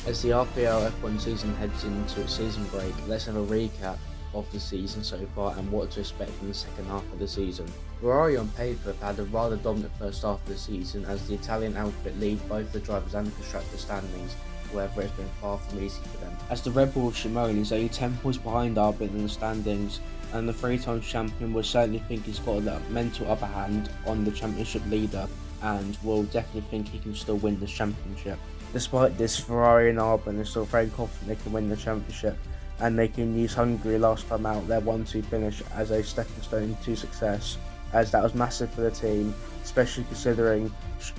As the RPL F1 season heads into its season break, let's have a recap of the season so far and what to expect in the second half of the season. Ferrari on paper have had a rather dominant first half of the season as the Italian outfit lead both the drivers and the constructors standings, however it's been far from easy for them. As the Red Bull Shimon is only 10 points behind Albon in the standings, and the three-time champion will certainly think he's got a mental upper hand on the championship leader and will definitely think he can still win the championship. Despite this, Ferrari and Albon are still very confident they can win the championship, and they can use Hungary last time out, their 1-2 finish, as a stepping stone to success, as that was massive for the team, especially considering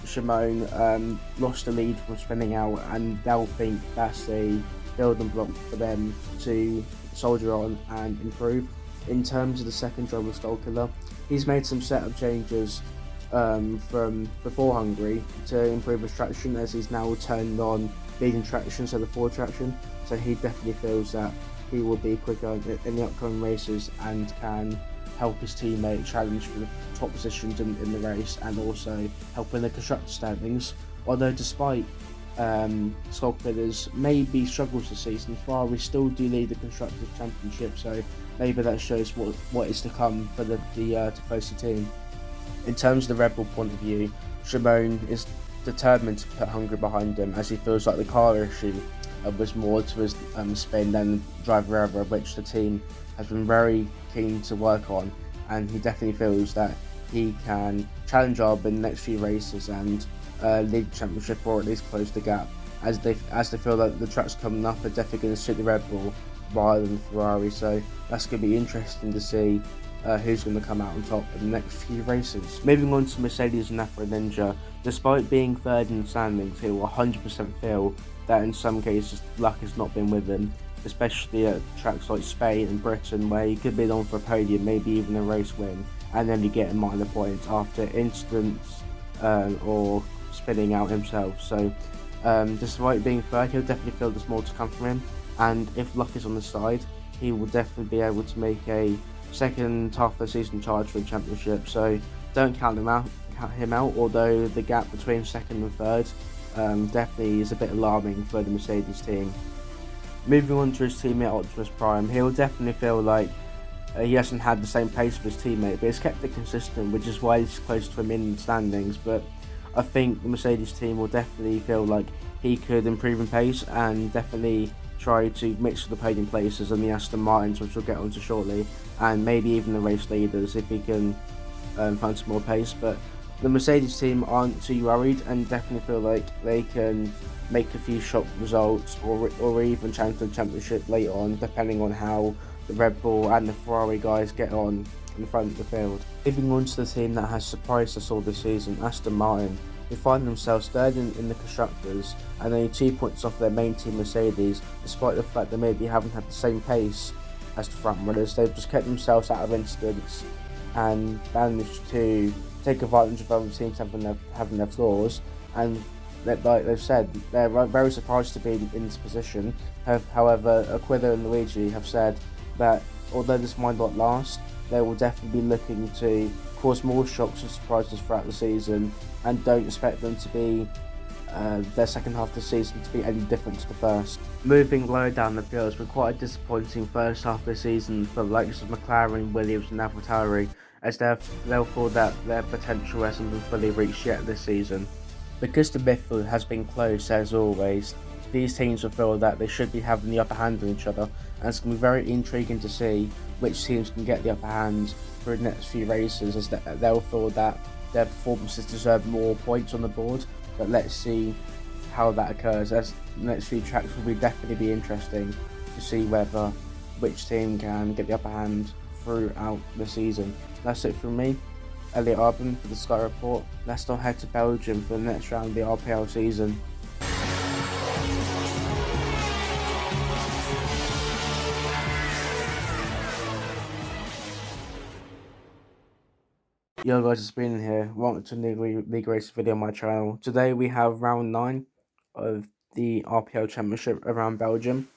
Shimon lost the lead from spinning out, and they'll think that's a building block for them to soldier on and improve. In terms of the second driver, Stolkiller, he's made some setup changes from before Hungary to improve his traction, as he's now turned on leading traction, so the forward traction. So he definitely feels that he will be quicker in the upcoming races and can help his teammate challenge for the top positions in the race, and also help in the constructor standings. Although despite Skulkpillars maybe struggles this season, Ferrari still do lead the Constructors' Championship, so maybe that shows what is to come for the Tifosi team. In terms of the Red Bull point of view, Shimon is determined to put Hungary behind him, as he feels like the car issue was more to his spin than driver error, which the team has been very keen to work on, and he definitely feels that he can challenge Arbin in the next few races and lead the championship, or at least close the gap, as they feel that the tracks coming up are definitely going to suit the Red Bull rather than Ferrari. So that's going to be interesting to see who's going to come out on top in the next few races. Moving on to Mercedes and Afro Ninja, despite being third in the standings, he will 100% feel that in some cases luck has not been with him, especially at tracks like Spain and Britain, where he could be on for a podium, maybe even a race win, and then you get a minor points after incidents or spinning out himself. So despite being third, he'll definitely feel there's more to come from him, and if luck is on the side, he will definitely be able to make a second half of the season charge for the championship. So don't count him out, although the gap between second and third definitely is a bit alarming for the Mercedes team. Moving on to his teammate Optimus Prime, he'll definitely feel like he hasn't had the same pace for his teammate, but he's kept it consistent, which is why he's close to him in the standings. But I think the Mercedes team will definitely feel like he could improve in pace and definitely try to mix with the podium places and the Aston Martins, which we'll get onto shortly, and maybe even the race leaders if he can find some more pace. But the Mercedes team aren't too worried and definitely feel like they can make a few shock results, or even challenge the championship later on, depending on how the Red Bull and the Ferrari guys get on in the front of the field. Moving on to the team that has surprised us all this season, Aston Martin, who find themselves third in the Constructors and only 2 points off their main team Mercedes, despite the fact they maybe haven't had the same pace as the front runners. They've just kept themselves out of incidents and managed to take advantage of other teams having their flaws, and like they've said, they're very surprised to be in this position. However, Aquila and Luigi have said that although this might not last, they will definitely be looking to cause more shocks and surprises throughout the season, and don't expect them to be their second half of the season to be any different to the first. Moving lower down the field, it's been quite a disappointing first half of the season for the likes of McLaren, Williams and AlphaTauri, as they'll feel that their potential hasn't been fully reached yet this season. Because the midfield has been close as always, these teams will feel that they should be having the upper hand on each other, and it's going to be very intriguing to see which teams can get the upper hand through the next few races, as they'll feel that their performances deserve more points on the board. But let's see how that occurs, as the next few tracks will definitely be interesting to see which team can get the upper hand throughout the season. That's it from me, Elliot Arbin, for the Sky Report. Let's now head to Belgium for the next round of the RPL season. Yo guys, it's been here. Welcome to a new League Race video on my channel. Today we have round 9 of the RPL Championship around Belgium.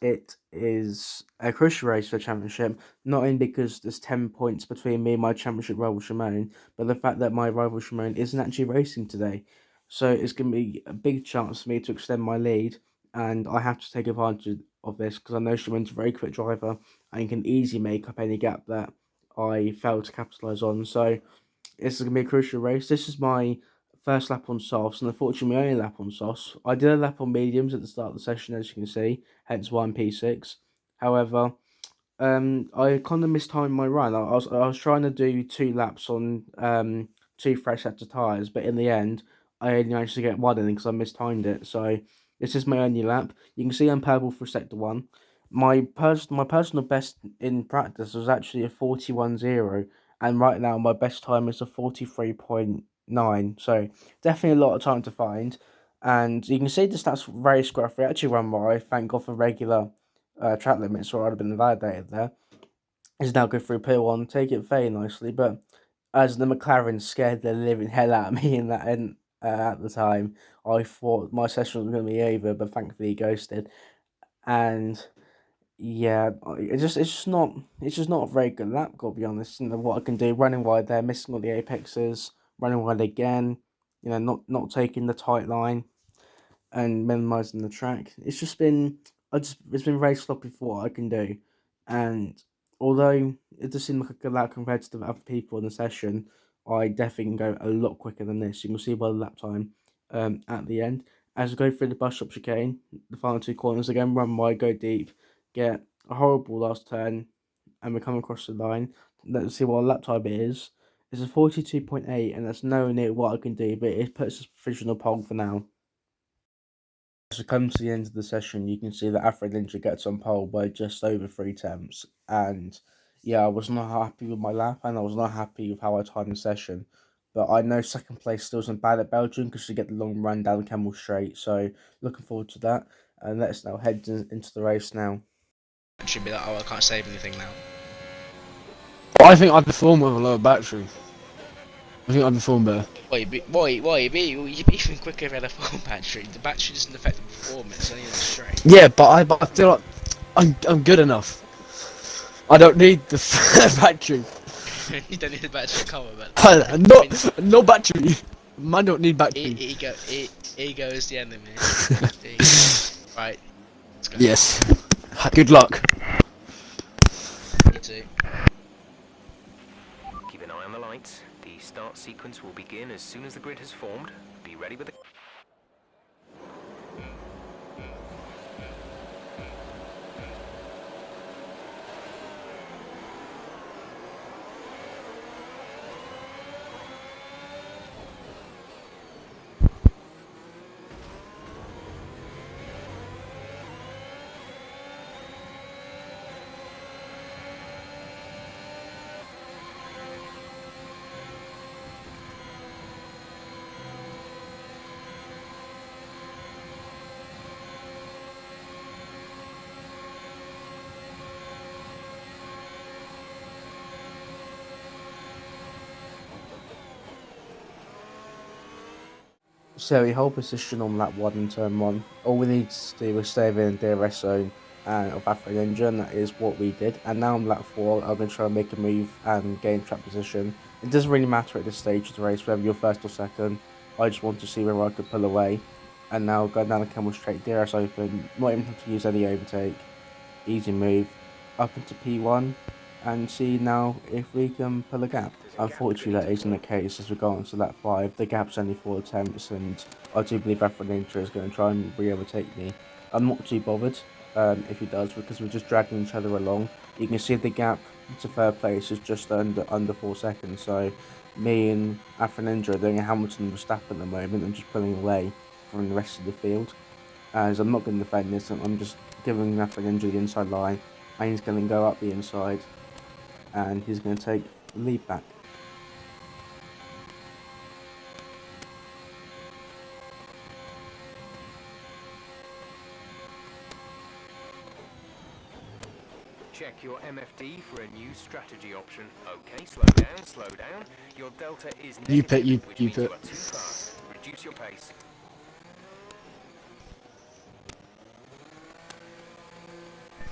It is a crucial race for the championship, not only because there's 10 points between me and my championship rival Shimon, but the fact that my rival Shimon isn't actually racing today. So it's going to be a big chance for me to extend my lead and I have to take advantage of this because I know Shimon's a very quick driver and can easily make up any gap that I failed to capitalise on. So this is going to be a crucial race. This is my first lap on softs, and unfortunately, my only lap on softs. I did a lap on mediums at the start of the session, as you can see, hence why I'm P6. However, I kind of mistimed my run. I was trying to do 2 laps on two fresh sets of tyres, but in the end, I only managed to get one in because I mistimed it. So this is my only lap. You can see I'm purple for sector 1. My personal best in practice was actually a 41.0, and right now my best time is a 43.9. So definitely a lot of time to find. And you can see the stats very scruffy. Actually run by, thank God for regular track limits, or I'd have been invalidated there. Is now go through P1, take it very nicely, but as the McLaren scared the living hell out of me in that at the time, I thought my session was going to be over, but thankfully he ghosted. And yeah, it's just not a very good lap, gotta be honest. And what I can do, running wide there, missing all the apexes, running wide again, not taking the tight line and minimizing the track. It's been very sloppy for what I can do, and although it does seem like a good lap compared to the other people in the session, I definitely can go a lot quicker than this. You can see by the lap time at the end. As I go through the bus stop chicane, the final 2 corners again, run wide, go deep, get a horrible last turn, and we come across the line. Let's see what lap time it is. It's a 42.8, and that's nowhere near what I can do, but it puts us provisional pole for now. As we come to the end of the session, you can see that Afro Ninja gets on pole by just over 3 attempts. And yeah, I was not happy with my lap, and I was not happy with how I timed the session. But I know second place still isn't bad at Belgium because you get the long run down Camel Straight. So looking forward to that. And let's now head into the race now. It should be like, oh, I can't save anything now. I think I perform with a lower battery. I think I perform better. You'd be even quicker if you had a full battery. The battery doesn't affect the performance, it's only the strength. Yeah, but I feel like I'm good enough. I don't need the battery. You don't need the battery to cover, but no battery. Man don't need battery. Ego is the enemy. Right, let's go. Yes. Good luck. You too. Keep an eye on the lights. The start sequence will begin as soon as the grid has formed. Be ready with the... So we hold position on lap 1 in turn 1. All we need to do is stay within DRS zone and of Afro Ninja, and that is what we did. And now on lap 4, I'm going to try and make a move and gain track position. It doesn't really matter at this stage of the race whether you're first or second. I just want to see where I could pull away. And now going down the Camel Straight, DRS open, not even have to use any overtake. Easy move, up into P1, and see now if we can pull a gap. Unfortunately, that isn't the case as we go on to lap 5. The gap's only 4 attempts, and I do believe Afro Ninja is going to try and re-overtake me. I'm not too bothered if he does, because we're just dragging each other along. You can see the gap to third place is just under 4 seconds, so me and Afro Ninja are doing a Hamilton Verstappen at the moment and just pulling away from the rest of the field. As I'm not going to defend this, I'm just giving Afro Ninja the inside line, and he's going to go up the inside, and he's going to take the lead back. Check your MFD for a new strategy option. Okay, slow down. Your delta is negative, which means you are too fast. Reduce your pace.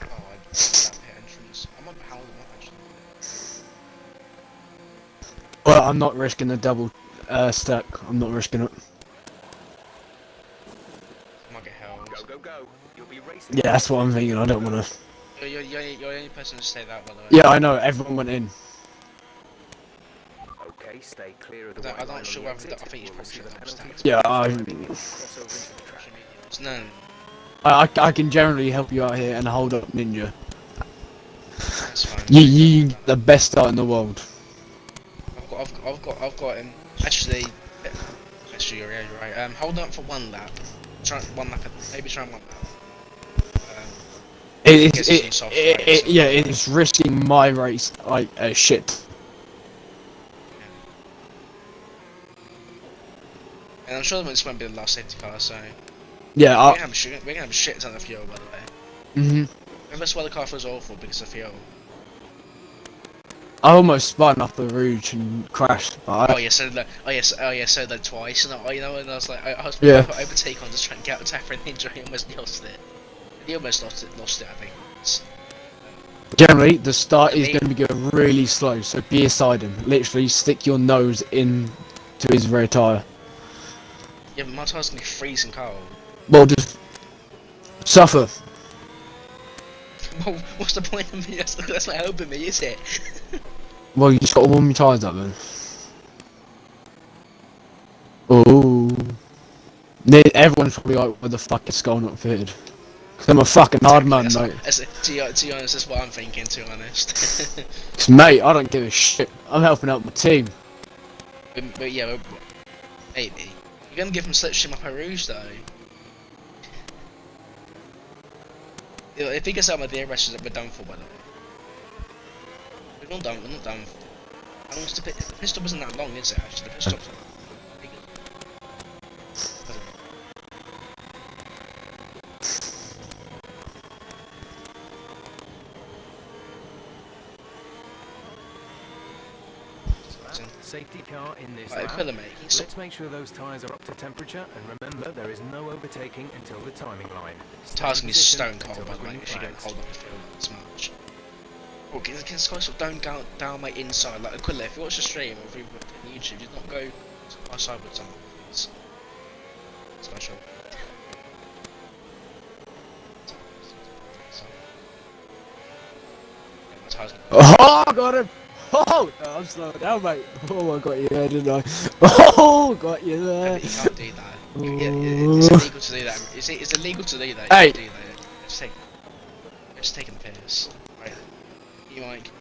Oh, I that pit entrance. I'm on how actually. Well, I'm not risking a double stack. I'm not risking it. I might get held. Go. You'll be racing. Yeah, that's what I'm thinking. I don't want to. You're the only person to say that, by the way. Yeah, I know. Everyone went in. Okay, stay clear of the I'm white line not sure on the whether exit. I think you We'll probably receive should a have penalty understand. for Yeah, driving into the crossover into the traffic. No, I can generally help you out here and hold up Ninja. that's fine. You the best start in the world. I've got him. Actually, you're right. Hold on for one lap. Try one lap. Maybe try one lap. Guess it's on soft right, so Yeah, it's risking my race like shit. and I'm sure this won't be the last safety car. So Yeah, we're gonna have a shit ton of fuel, by the way. mhm. Maybe that's why the car feels awful because of fuel. I almost spun off the rouge and crashed, but Oh yeah, so twice. And and I was like, I was Yeah. put overtake on just trying to get out of Taffer and Ninja. He almost lost it. He almost lost it. I think. generally the start is Maybe- going to be going really slow. So be beside him. Literally stick your nose in to his rear tire. Yeah, but my tire's gonna be freezing cold. Well, just suffer. Well, what's the point of me? That's not helping me, is it? Well, you just got to warm your tires up then. Oh. Everyone's probably like, "Where the fuck is Skull not fitted?" Because I'm a fucking hard man, That's mate. to be honest, that's what I'm thinking. To be honest. 'Cause, mate, I don't give a shit. I'm helping out my team. but yeah, maybe you're gonna give him slipstream up a rouge though. If he gets out my DRS, we're done for, by the way. We're not done. How long's the pit stop isn't that long, is it? Actually, the pit stop's not big. Safety car in this Right, lap. Aquila, mate. Let's make sure those tyres are up to temperature, and remember, there is no overtaking until the timing line. Tires can be Position stone cold, until by the way, green if you don't flags. hold up the field as much. Well, can Sky don't go down my inside like Aquila. If you watch the stream or if you put it on YouTube, do not go my side with someone, please. Special. Yeah, my tires. Oh, got him! Oh, I'm slowing down, mate. Oh, I got you there, didn't I? Oh, got you Yeah, there. but you can't do that. It's illegal to do that. It's illegal to do that. Hey. You can't do that. Just taking the piss. Right. You Mike.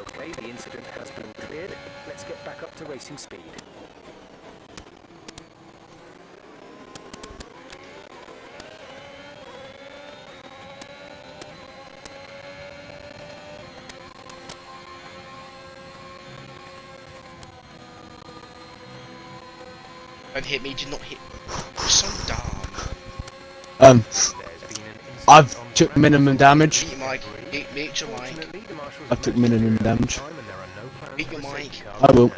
Okay, the incident has been cleared. Let's get back up to racing speed. Don't hit me. Do not hit. You're so dumb. There's been an incident I've on took track. minimum damage. Mute your mic. Mute your mic. Fortunately, the marshals I took managed to minimum clear it on damage. time, and there are no plans Mute for your a safety mic. car I will. now.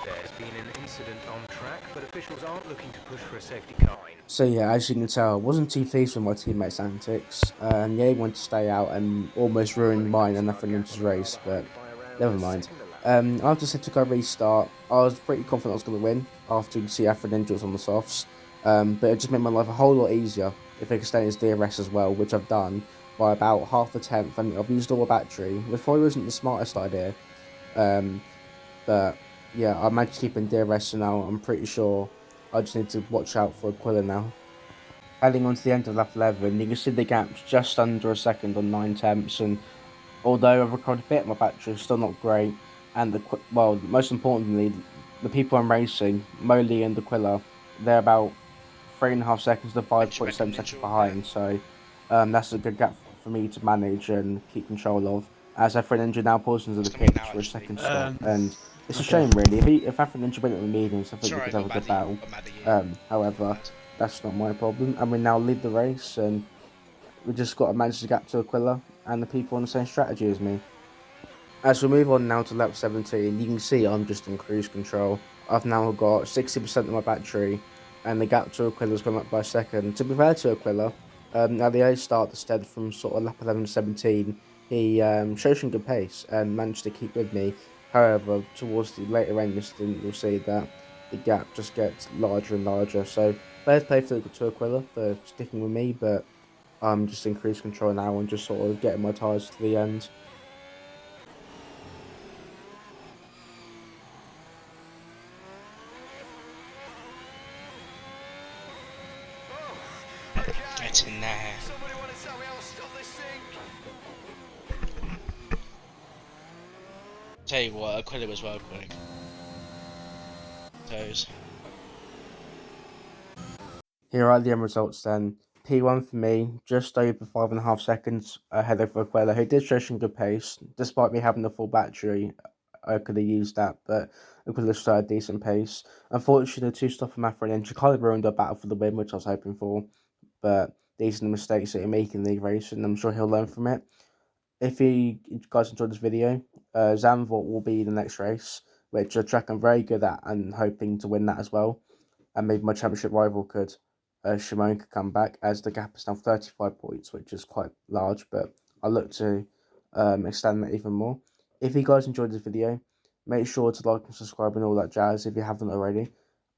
There's been an incident on track, but officials aren't looking to push for a safety car in. So yeah, as you can tell, I wasn't too pleased with my teammates' antics. Yeah, he wanted to stay out and almost ruined mine and nothing into his race, but never mind. After I took a restart, I was pretty confident I was going to win after you can see Afro Ninja was on the softs. But it just made my life a whole lot easier if I could stay in his DRS as well, which I've done by about half a tenth, and I've used all my battery, which probably wasn't the smartest idea. But yeah, I managed to keep in DRS, so now I'm pretty sure I just need to watch out for Aquila now. Heading on to the end of lap 11, you can see the gap's just under a second on 9 tenths, and although I've recovered a bit, my battery is still not great, and most importantly, the people I'm racing, Moley and Aquila, they're about 3.5 seconds to 5.7 seconds behind, so that's a good gap for me to manage and keep control of. As Afro Ninja now pulls into the It's coming pits now, for a actually. second stop, and it's a okay. shame really. If Afro Ninja went at the mediums, I think we Sorry, could have a good battle. I'm mad at you. However, that's not my problem, and we now lead the race, and we just got to manage the gap to Aquila and the people on the same strategy as me. As we move on now to lap 17, you can see I'm just in cruise control. I've now got 60% of my battery, and the gap to Aquila's gone up by a second. To be fair to Aquila, At the early start, instead from sort of lap 11 to 17, he showed some good pace and managed to keep with me. However, towards the later end of the stint, you'll see that the gap just gets larger and larger. So, fair play to Aquila for sticking with me, but I'm just in cruise control now and just sort of getting my tyres to the end. Get in there. Somebody want to tell me how to stop this thing? Tell you what, Aquila was well quick. Toes. Here are the end results then. P1 for me, just over 5.5 seconds ahead of Aquila, who did show some good pace. Despite me having the full battery, I could have used that, but Aquila showed a decent pace. Unfortunately, the two-stopper Mafra and Inch kind of ruined our battle for the win, which I was hoping for. But these are the mistakes that you make in the race, and I'm sure he'll learn from it. If you guys enjoyed this video, Zandvoort will be the next race, which a track I'm very good at and hoping to win that as well. And maybe my championship rival could, Shimon could come back, as the gap is now 35 points, which is quite large, but I look to extend that even more. If you guys enjoyed this video, make sure to like and subscribe and all that jazz if you haven't already.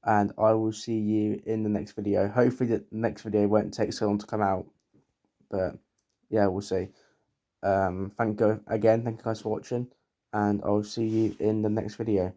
And I will see you in the next video. Hopefully the next video won't take so long to come out, but yeah, we'll see. Thank you guys for watching, and I'll see you in the next video.